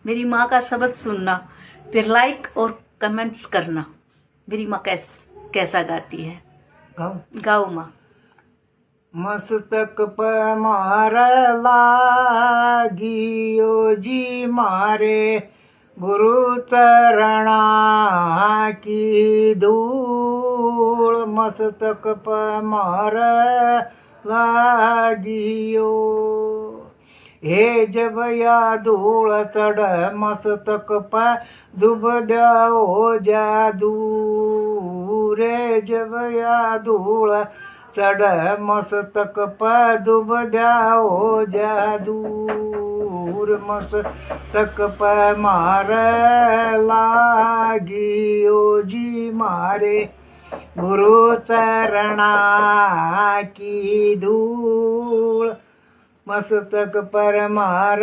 मेरी माँ का शब्द सुनना, फिर लाइक और कमेंट्स करना। मेरी माँ कैसा गाती है। गाओ माँ। मस्तक पर मार लागियो जी मारे, गुरु चरणा की धूल। मस्तक पर मार लागियो, हे जब या धूल चढ़ मस्तक पर डूब जाओ जादू रे। जब या धूल चढ़ मस्तक पर डूब जाओ जादूर। मस्तक पर मार लागियो जी मारे, गुरु चरणा की धूल। मस्तक पर मार